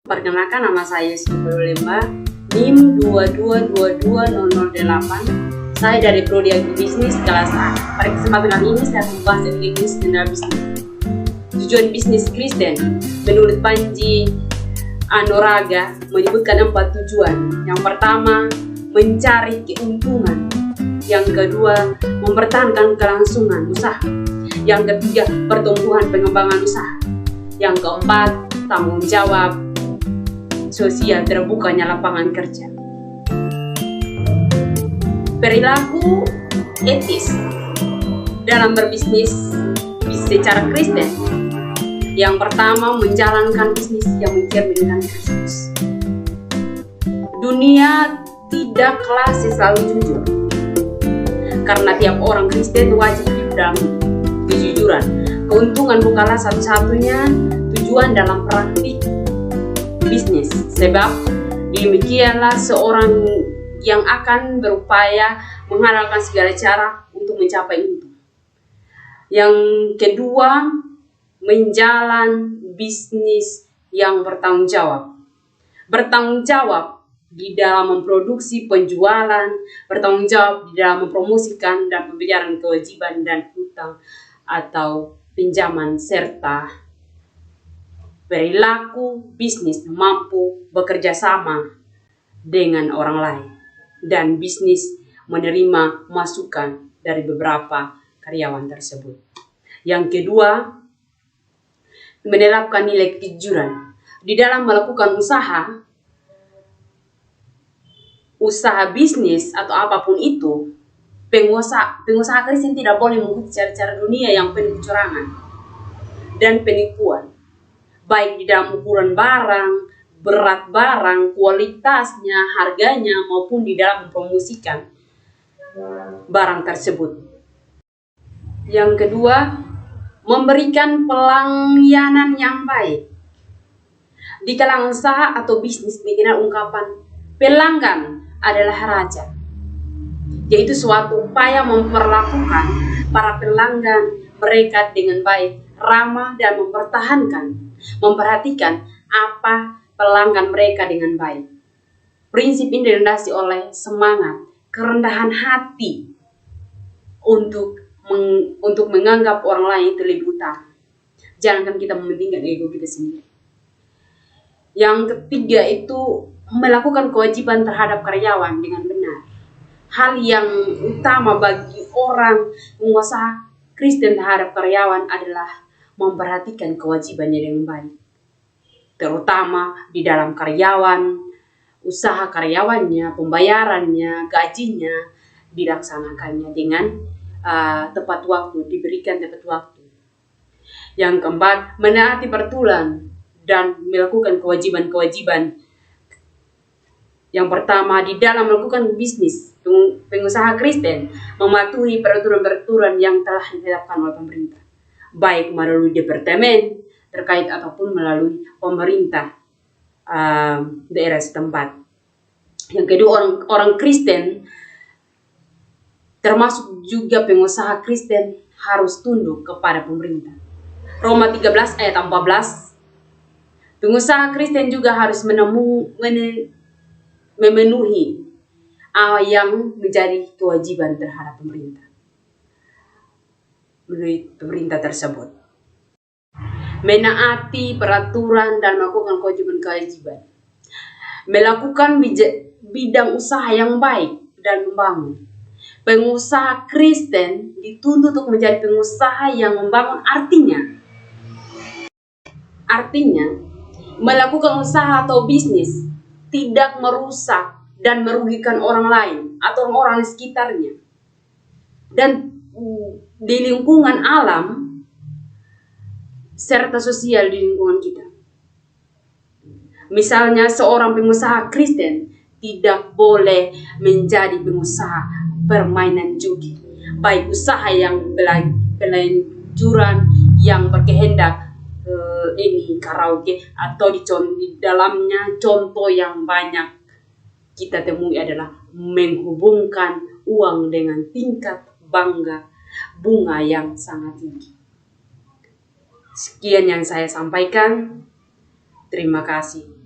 Perkenalkan, nama saya Yusuf Lemba, NIM 22220008. Saya dari Prodi Agribisnis kelas A. Pada kesempatan kali ini saya membahas bisnis dan bisnis. Tujuan bisnis Kristen menurut Panji Anuraga menyebutkan 4 tujuan. Yang pertama, mencari keuntungan. Yang kedua, mempertahankan kelangsungan usaha. Yang ketiga, pertumbuhan pengembangan usaha. Yang keempat, tanggung jawab sosial, terbukanya lapangan kerja. Perilaku etis dalam berbisnis secara Kristen. Yang pertama, menjalankan bisnis yang mencerminkan Kristus. Dunia tidak klasik selalu jujur, karena tiap orang Kristen wajib hidup dalam kejujuran. Keuntungan bukanlah satu-satunya tujuan dalam praktik bisnis, sebab demikianlah seorang yang akan berupaya menghalalkan segala cara untuk mencapai untung. Yang kedua, menjalan bisnis yang bertanggung jawab. Bertanggung jawab di dalam memproduksi penjualan, bertanggung jawab di dalam mempromosikan dan pembayaran kewajiban dan hutang atau pinjaman, serta perilaku bisnis mampu bekerja sama dengan orang lain dan bisnis menerima masukan dari beberapa karyawan tersebut. Yang kedua, menerapkan nilai kejujuran di dalam melakukan usaha bisnis atau apapun itu. Pengusaha Kristen tidak boleh mengikuti cara-cara dunia yang penuh kecurangan dan penipuan, baik di dalam ukuran barang, berat barang, kualitasnya, harganya, maupun di dalam mempromosikan barang tersebut. Yang kedua, memberikan pelayanan yang baik. Di kalangan usaha atau bisnis dikenal ungkapan pelanggan adalah raja, yaitu suatu upaya memperlakukan para pelanggan mereka dengan baik, ramah, dan memperhatikan apa pelanggan mereka dengan baik. Prinsip ini dilandasi oleh semangat kerendahan hati untuk menganggap orang lain itu lebih utama. Jangan kita mementingkan ego kita sendiri. Yang ketiga itu melakukan kewajiban terhadap karyawan dengan benar. Hal yang utama bagi orang pengusaha Kristen terhadap karyawan adalah memperhatikan kewajibannya dengan baik, terutama di dalam usaha karyawannya, pembayarannya, gajinya dilaksanakannya dengan tepat waktu, diberikan tepat waktu. Yang keempat, menaati peraturan dan melakukan kewajiban-kewajiban. Yang pertama, di dalam melakukan bisnis, pengusaha Kristen mematuhi peraturan-peraturan yang telah ditetapkan oleh pemerintah, baik melalui departemen terkait ataupun melalui pemerintah daerah setempat. Yang kedua, orang Kristen termasuk juga pengusaha Kristen harus tunduk kepada pemerintah. Roma 13 ayat 14. Pengusaha Kristen juga harus memenuhi yang menjadi kewajiban terhadap pemerintah tersebut. Menaati peraturan dan melakukan kewajiban-kewajiban. Melakukan bidang usaha yang baik dan membangun. Pengusaha Kristen dituntut untuk menjadi pengusaha yang membangun, artinya melakukan usaha atau bisnis tidak merusak dan merugikan orang lain atau orang-orang di sekitarnya dan di lingkungan alam serta sosial di lingkungan kita. Misalnya, seorang pengusaha Kristen tidak boleh menjadi pengusaha permainan judi, baik usaha yang pelacuran yang berkehendak karaoke atau di dalamnya contoh yang banyak kita temui adalah menghubungkan uang dengan tingkat bunga yang sangat tinggi. Sekian yang saya sampaikan. Terima kasih.